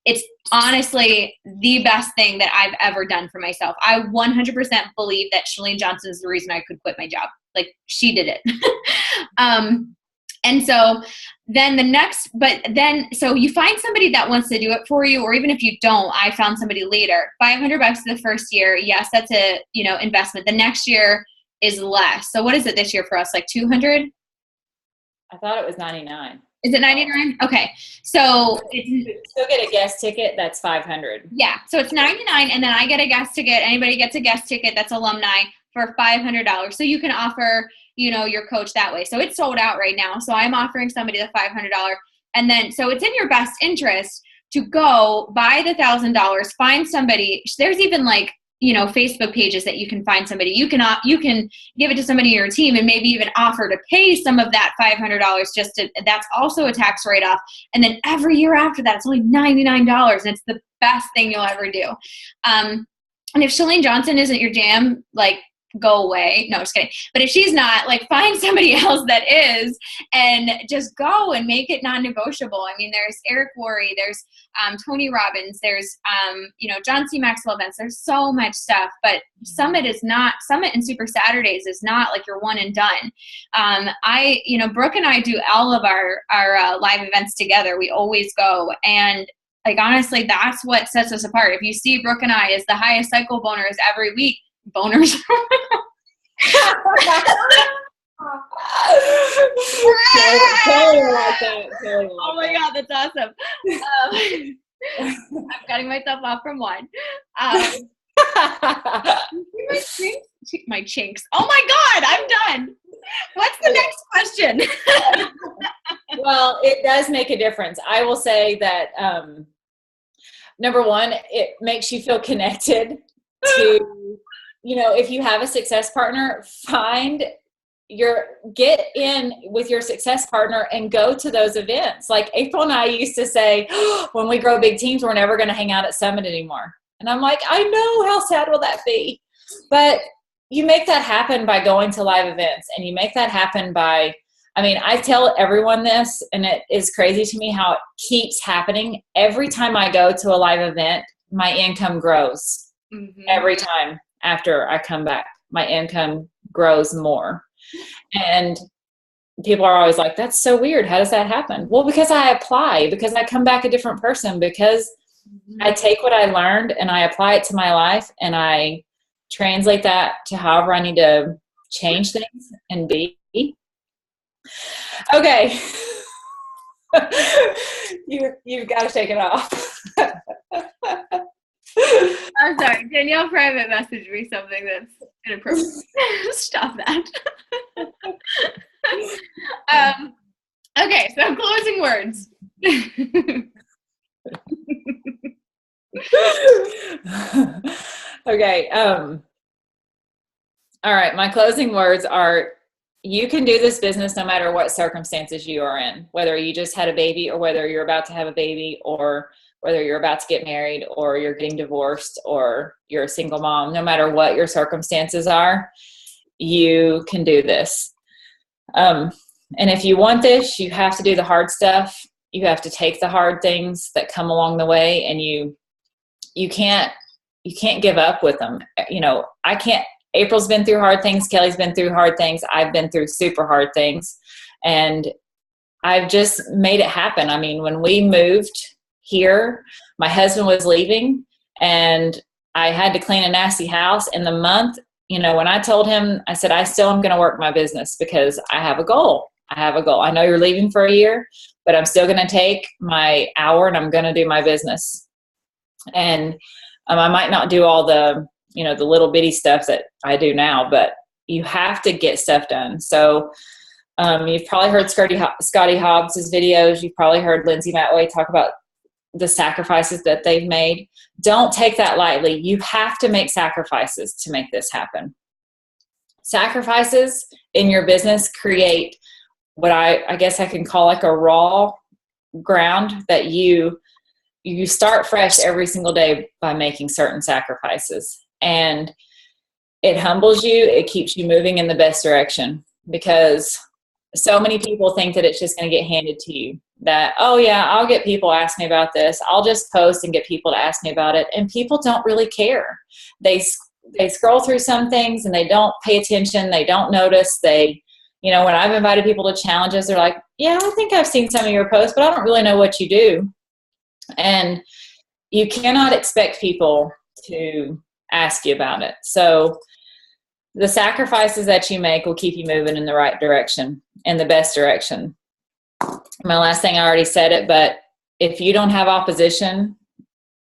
It's honestly the best thing that I've ever done for myself. I 100% believe that Shalene Johnson is the reason I could quit my job. Like, she did it. And so then so you find somebody that wants to do it for you, or even if you don't, I found somebody later. $500 the first year. Yes, that's a, investment. The next year is less. So what is it this year for us? Like 200? I thought it was 99. Is it 99? Okay. So you still get a guest ticket. That's 500. Yeah. So it's 99. And then I get a guest ticket. Anybody gets a guest ticket that's alumni for $500. So you can offer, your coach that way. So it's sold out right now. So I'm offering somebody the $500. And then, so it's in your best interest to go buy the $1,000, find somebody. There's even Facebook pages that you can find somebody. You can give it to somebody in your team, and maybe even offer to pay some of that $500 that's also a tax write-off. And then every year after that, it's only $99, and it's the best thing you'll ever do. And if Shalene Johnson isn't your jam, go away. No, just kidding. But if she's not, like, find somebody else that is, and just go and make it non-negotiable. I mean, there's Eric Worre, there's Tony Robbins, there's John C. Maxwell events. There's so much stuff, but Summit and Super Saturdays is not like your one and done. Brooke and I do all of our live events together. We always go, and like, honestly, that's what sets us apart. If you see Brooke and I as the highest cycle boners every week, boners. Totally like that. Oh my God, that's awesome. I'm cutting myself off from one. My chinks. Oh my God, I'm done. What's the next question? Well, it does make a difference. I will say that, number one, it makes you feel connected to, if you have a success partner, get in with your success partner and go to those events. Like April and I used to say, when we grow big teams, we're never going to hang out at Summit anymore. And I'm like, I know, how sad will that be? But you make that happen by going to live events, and you make that happen by, I tell everyone this, and it is crazy to me how it keeps happening. Every time I go to a live event, my income grows. Mm-hmm. Every time after I come back, my income grows more. And people are always like, that's so weird. How does that happen? Well, because I apply, because I come back a different person, because I take what I learned and I apply it to my life, and I translate that to however I need to change things and be. Okay. You've got to take it off. I'm sorry. Danielle private messaged me something that's inappropriate. Stop that. Okay, so closing words. Okay. All right. My closing words are, you can do this business no matter what circumstances you are in, whether you just had a baby, or whether you're about to have a baby, or whether you're about to get married, or you're getting divorced, or you're a single mom. No matter what your circumstances are, you can do this. And if you want this, you have to do the hard stuff. You have to take the hard things that come along the way, and you can't give up with them. April's been through hard things. Kelly's been through hard things. I've been through super hard things, and I've just made it happen. When we moved here, my husband was leaving, and I had to clean a nasty house. In the month, when I told him, I said, I still am going to work my business because I have a goal. I know you're leaving for a year, but I'm still going to take my hour and I'm going to do my business. And I might not do all the little bitty stuff that I do now, but you have to get stuff done. So you've probably heard Scotty Hobbs' videos. You've probably heard Lindsay Matway talk about the sacrifices that they've made. Don't take that lightly. You have to make sacrifices to make this happen. Sacrifices in your business create what I guess I can call like a raw ground that you start fresh every single day by making certain sacrifices. And it humbles you. It keeps you moving in the best direction, because so many people think that it's just going to get handed to you. That, oh yeah, I'll get people to ask me about this. I'll just post and get people to ask me about it. And people don't really care. They scroll through some things and they don't pay attention. They don't notice. When I've invited people to challenges, they're like, yeah, I think I've seen some of your posts, but I don't really know what you do. And you cannot expect people to ask you about it. So the sacrifices that you make will keep you moving in the right direction, in the best direction. My last thing, I already said it, but if you don't have opposition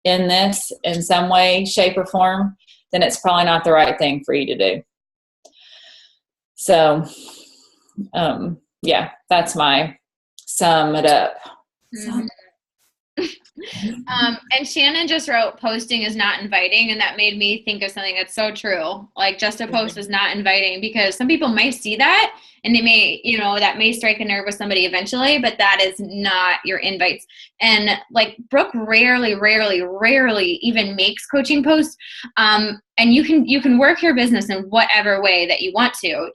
in this in some way, shape, or form, then it's probably not the right thing for you to do. So, yeah, that's my sum it up. Mm-hmm. And Shannon just wrote, posting is not inviting. And that made me think of something that's so true. Like, just a post is not inviting, because some people might see that and they may, that may strike a nerve with somebody eventually, but that is not your invites. And like, Brooke rarely even makes coaching posts. And you can work your business in whatever way that you want to,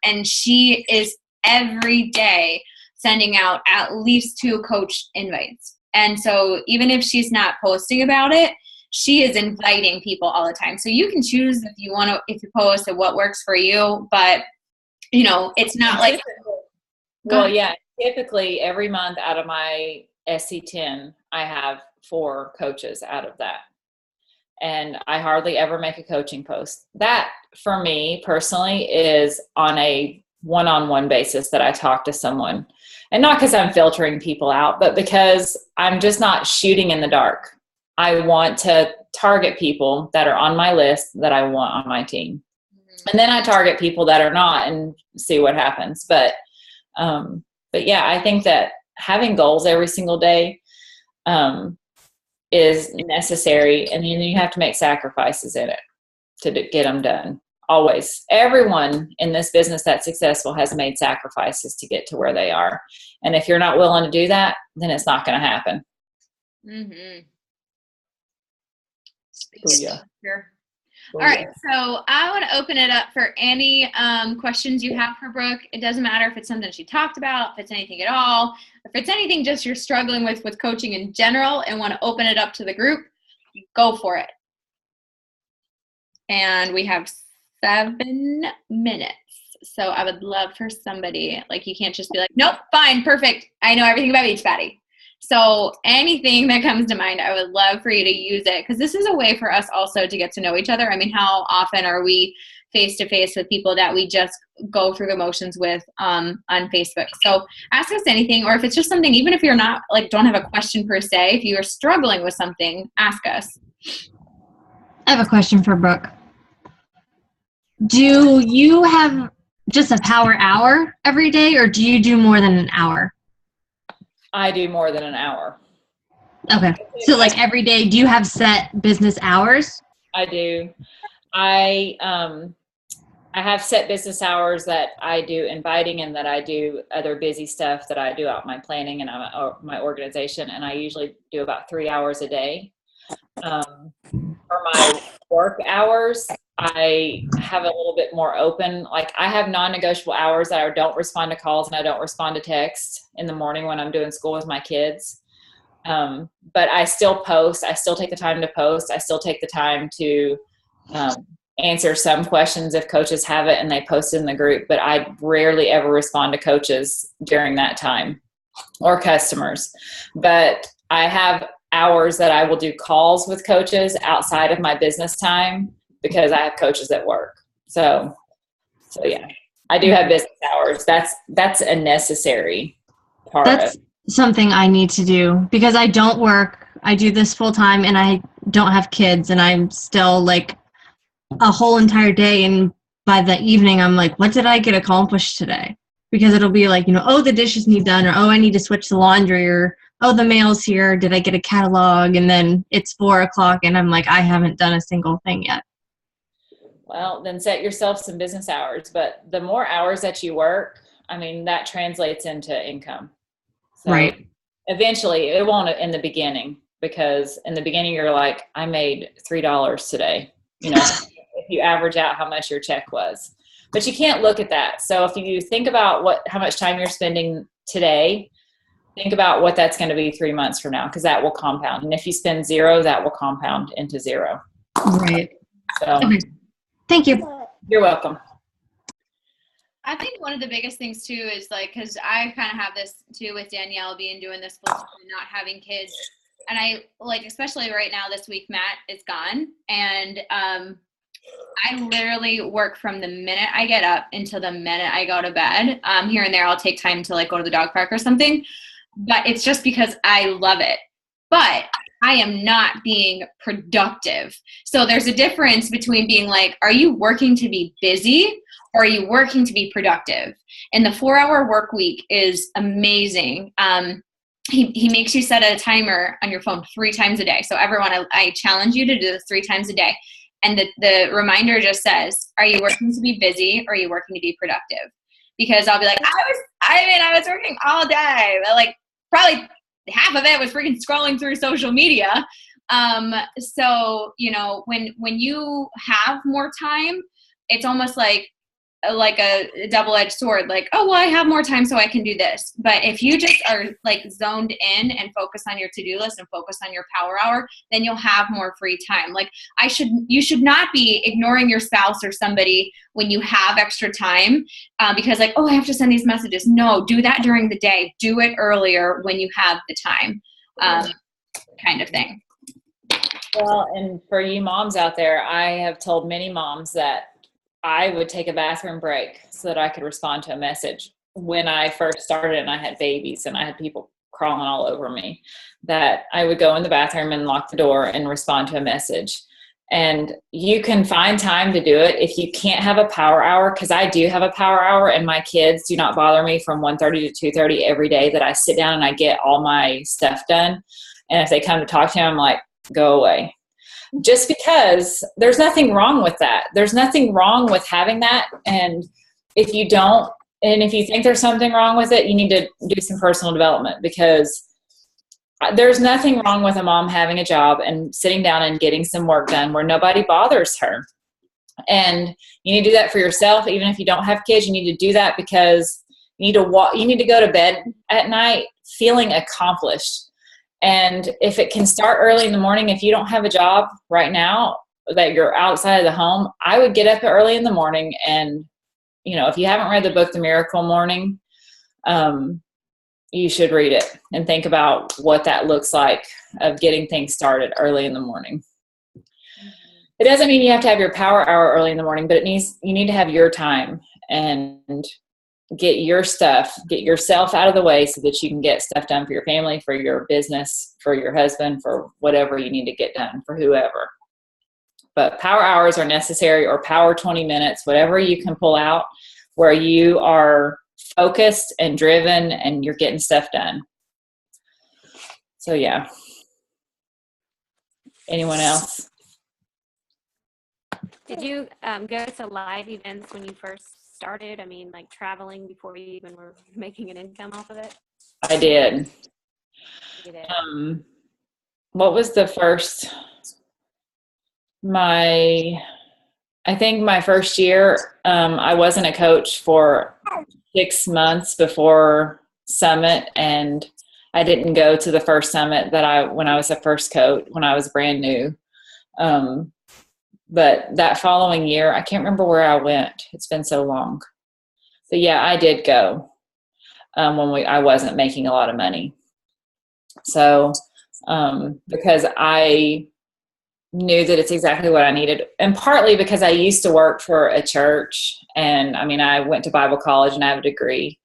and she is every day sending out at least 2 coach invites. And so even if she's not posting about it, she is inviting people all the time. So you can choose if you post and what works for you, but it's not like, typically every month out of my SC10, I have 4 coaches out of that. And I hardly ever make a coaching post. That, for me personally, is on a one-on-one basis that I talk to someone. And not because I'm filtering people out, but because I'm just not shooting in the dark. I want to target people that are on my list that I want on my team. And then I target people that are not and see what happens. But yeah, I think that having goals every single day is necessary. And then you have to make sacrifices in it to get them done. Always. Everyone in this business that's successful has made sacrifices to get to where they are. And if you're not willing to do that, then it's not going to happen. Mm-hmm. Oh, yeah. Sure. All right. So I want to open it up for any questions you have for Brooke. It doesn't matter if it's something she talked about, if it's anything at all, if it's anything just you're struggling with coaching in general and want to open it up to the group, go for it. And we have 7 minutes. So I would love for somebody, like, you can't just be like, nope, fine, perfect, I know everything about Beachbody. So anything that comes to mind, I would love for you to use it, because this is a way for us also to get to know each other. I mean, how often are we face to face with people that we just go through the motions with on Facebook? So ask us anything, or if it's just something, even if you're not, like, don't have a question per se, if you are struggling with something, ask us. I have a question for Brooke. Do you have just a power hour every day, or do you do more than an hour? I do more than an hour. Okay. So like every day, do you have set business hours? I do. I have set business hours that I do inviting, and that I do other busy stuff that I do out my planning and my organization. And I usually do about 3 hours a day. For my work hours, I have a little bit more open. Like, I have non-negotiable hours that I don't respond to calls and I don't respond to texts in the morning when I'm doing school with my kids. But I still post. I still take the time to post. I still take the time to answer some questions if coaches have it and they post it in the group. But I rarely ever respond to coaches during that time, or customers. But I have hours that I will do calls with coaches outside of my business time, because I have coaches at work. So yeah, I do have business hours. That's a necessary part. That's something I need to do, because I don't work. I do this full time and I don't have kids, and I'm still like a whole entire day. And by the evening, I'm like, what did I get accomplished today? Because it'll be like, oh, the dishes need done, or, oh, I need to switch the laundry, or, oh, the mail's here. Did I get a catalog? And then it's 4:00 and I'm like, I haven't done a single thing yet. Well, then set yourself some business hours. But the more hours that you work, I mean, that translates into income. So right. Eventually, it won't in the beginning, because in the beginning you're like, I made $3 today. If you average out how much your check was. But you can't look at that. So if you think about how much time you're spending today, think about what that's going to be 3 months from now, because that will compound. And if you spend 0, that will compound into 0. Right. So, okay. Thank you. You're welcome. I think one of the biggest things too is, like, because I kind of have this too with Danielle being doing this full time and not having kids. And I, like, especially right now this week, Matt is gone. And I literally work from the minute I get up until the minute I go to bed. Here and there, I'll take time to, like, go to the dog park or something. But it's just because I love it. But I am not being productive. So there's a difference between being like, are you working to be busy, or are you working to be productive? And the 4-hour work week is amazing. he makes you set a timer on your phone 3 times a day. So everyone, I challenge you to do this 3 times a day. And the reminder just says, are you working to be busy or are you working to be productive? Because I'll be like, I was working all day. But like probably half of it was freaking scrolling through social media. So, you know, when you have more time, it's almost like a double-edged sword, like, oh, well, I have more time so I can do this. But if you just are like zoned in and focus on your to-do list and focus on your power hour, then you'll have more free time. Like you should not be ignoring your spouse or somebody when you have extra time because like, oh, I have to send these messages. No, do that during the day. Do it earlier when you have the time, kind of thing. Well, and for you moms out there, I have told many moms that I would take a bathroom break so that I could respond to a message. When I first started and I had babies and I had people crawling all over me, that I would go in the bathroom and lock the door and respond to a message. And you can find time to do it if you can't have a power hour, because I do have a power hour and my kids do not bother me from 1:30 to 2:30 every day, that I sit down and I get all my stuff done. And if they come to talk to me, I'm like, go away. Just because there's nothing wrong with that. There's nothing wrong with having that. And if you don't, and if you think there's something wrong with it, you need to do some personal development, because there's nothing wrong with a mom having a job and sitting down and getting some work done where nobody bothers her. And you need to do that for yourself. Even if you don't have kids, you need to do that because you need to go to bed at night feeling accomplished. And if it can start early in the morning, if you don't have a job right now that you're outside of the home, I would get up early in the morning and, you know, if you haven't read the book, The Miracle Morning, you should read it and think about what that looks like of getting things started early in the morning. It doesn't mean you have to have your power hour early in the morning, but you need to have your time and get yourself out of the way so that you can get stuff done for your family, for your business, for your husband, for whatever you need to get done, for whoever. But power hours are necessary, or power 20 minutes, whatever you can pull out where you are focused and driven and you're getting stuff done. So yeah. Anyone else? Did you go to live events when you first started? I mean, like traveling before you even were making an income off of it? I did. You did. What was the first? I think my first year, I wasn't a coach for 6 months before Summit, and I didn't go to the first Summit when I was a first coach, when I was brand new. But that following year, I can't remember where I went. It's been so long. But yeah, I did go when I wasn't making a lot of money. So because I knew that it's exactly what I needed, and partly because I used to work for a church, and I mean, I went to Bible college and I have a degree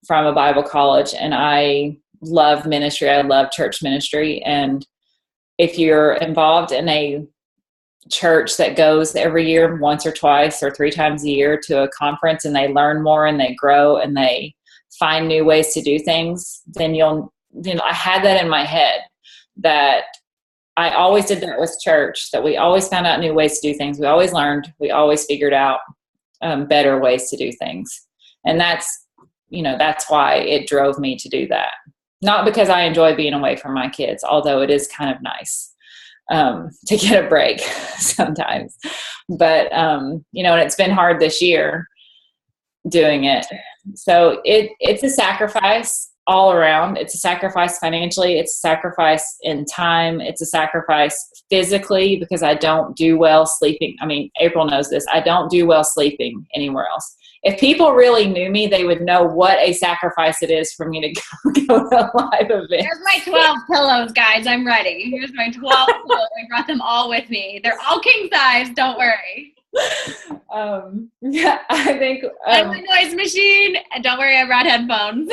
from a Bible college, and I love ministry. I love church ministry. And if you're involved in a church that goes every year, once or twice or 3 times a year, to a conference, and they learn more and they grow and they find new ways to do things, then I had that in my head that I always did that with church, that we always found out new ways to do things. We always learned, we always figured out better ways to do things. And that's why it drove me to do that. Not because I enjoy being away from my kids, although it is kind of nice to get a break sometimes. But, and it's been hard this year doing it. So it's a sacrifice all around. It's a sacrifice financially. It's a sacrifice in time. It's a sacrifice physically, because I don't do well sleeping. I mean, April knows this. I don't do well sleeping anywhere else. If people really knew me, they would know what a sacrifice it is for me to go to a live event. Here's my 12 pillows, guys. I'm ready. Here's my 12 pillows. I brought them all with me. They're all king size. Don't worry. Yeah, I think. And my noise machine. And don't worry, I brought headphones.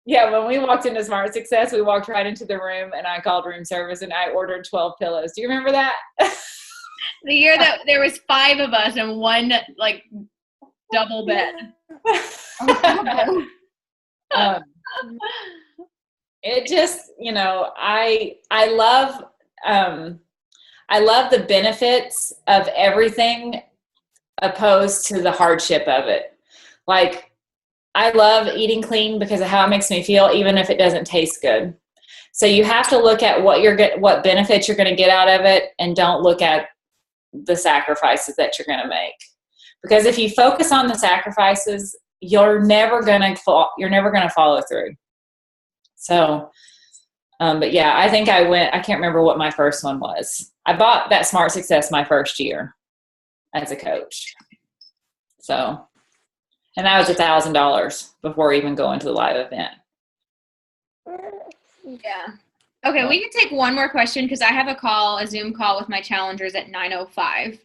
Yeah, when we walked into Smart Success, we walked right into the room, and I called room service and I ordered 12 pillows. Do you remember that? The year that there was 5 of us and one like double bed. um, it just, I love the benefits of everything opposed to the hardship of it. Like, I love eating clean because of how it makes me feel, even if it doesn't taste good. So you have to look at what benefits you're going to get out of it, and don't look at the sacrifices that you're going to make. Because if you focus on the sacrifices, you're never going to follow through. So, but yeah, I think I can't remember what my first one was. I bought that Smart Success my first year as a coach. So, and that was $1,000 before even going to the live event. Yeah. Okay, we can take one more question because I have a Zoom call with my challengers at 9:05.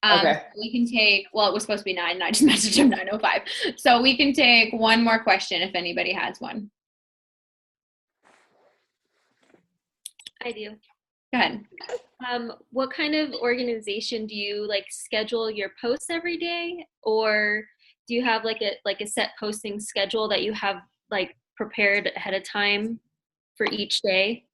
Okay. We can take, well, it was supposed to be 9, and I just messaged him 9:05. So we can take one more question if anybody has one. I do. Go ahead. What kind of organization do you schedule your posts every day, or do you have like a set posting schedule that you have prepared ahead of time for each day?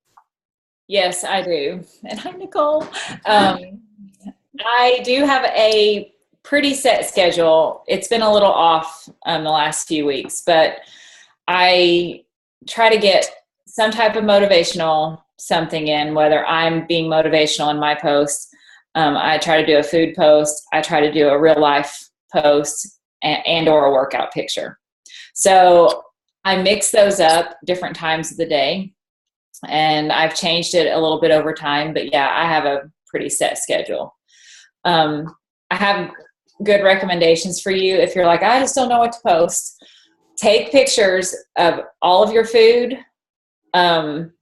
Yes, I do. And hi, Nicole. I do have a pretty set schedule. It's been a little off the last few weeks, but I try to get some type of motivational something in, whether I'm being motivational in my post. I try to do a food post. I try to do a real life post and or a workout picture. So I mix those up different times of the day, and I've changed it a little bit over time, but yeah, I have a pretty set schedule. I have good recommendations for you. If you're like, I just don't know what to post, take pictures of all of your food,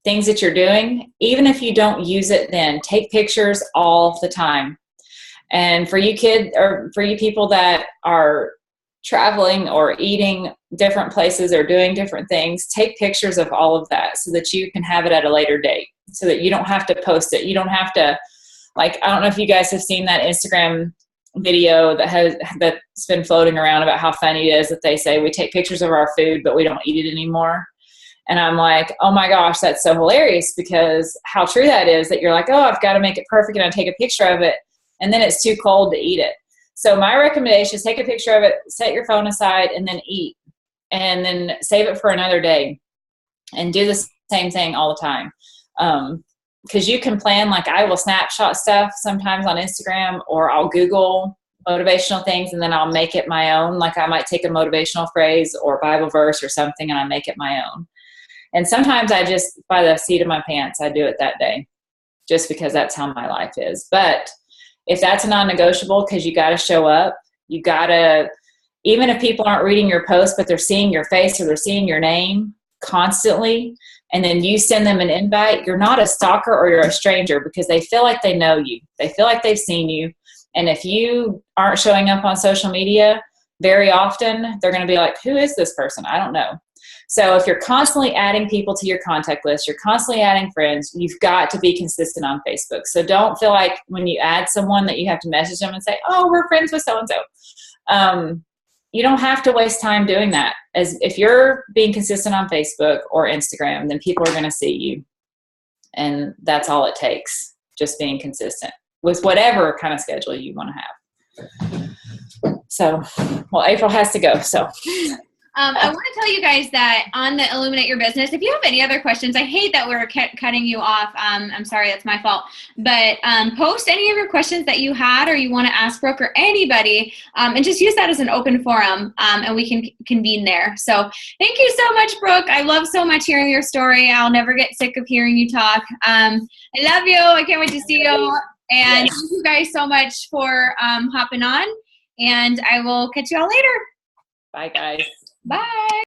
things that you're doing. Even if you don't use it, then take pictures all the time. And for you people that are traveling or eating different places or doing different things, take pictures of all of that so that you can have it at a later date, so that you don't have to post it. You don't have to, I don't know if you guys have seen that Instagram video that's been floating around about how funny it is that they say we take pictures of our food, but we don't eat it anymore. And I'm like, oh my gosh, that's so hilarious, because how true that is, that you're like, oh, I've got to make it perfect, and I take a picture of it, and then it's too cold to eat it. So my recommendation is take a picture of it, set your phone aside, and then eat, and then save it for another day, and do the same thing all the time. Because you can plan, I will snapshot stuff sometimes on Instagram, or I'll Google motivational things, and then I'll make it my own. I might take a motivational phrase or Bible verse or something, and I make it my own. And sometimes I just, by the seat of my pants, I do it that day, just because that's how my life is. But if that's a non-negotiable, because you got to show up, you got to, even if people aren't reading your post, but they're seeing your face or they're seeing your name constantly, and then you send them an invite, you're not a stalker or you're a stranger, because they feel like they know you. They feel like they've seen you. And if you aren't showing up on social media very often, they're going to be like, who is this person? I don't know. So if you're constantly adding people to your contact list, you're constantly adding friends, you've got to be consistent on Facebook. So don't feel like when you add someone that you have to message them and say, oh, we're friends with so-and-so. You don't have to waste time doing that. As if you're being consistent on Facebook or Instagram, then people are going to see you. And that's all it takes, just being consistent with whatever kind of schedule you want to have. So, well, April has to go, so. I want to tell you guys that on the Illuminate Your Business, if you have any other questions, I hate that we're cutting you off. I'm sorry, that's my fault. But post any of your questions that you had or you want to ask Brooke or anybody, and just use that as an open forum, and we can convene there. So thank you so much, Brooke. I love so much hearing your story. I'll never get sick of hearing you talk. I love you. I can't wait to see you. And thank you guys so much for hopping on. And I will catch you all later. Bye, guys. Bye.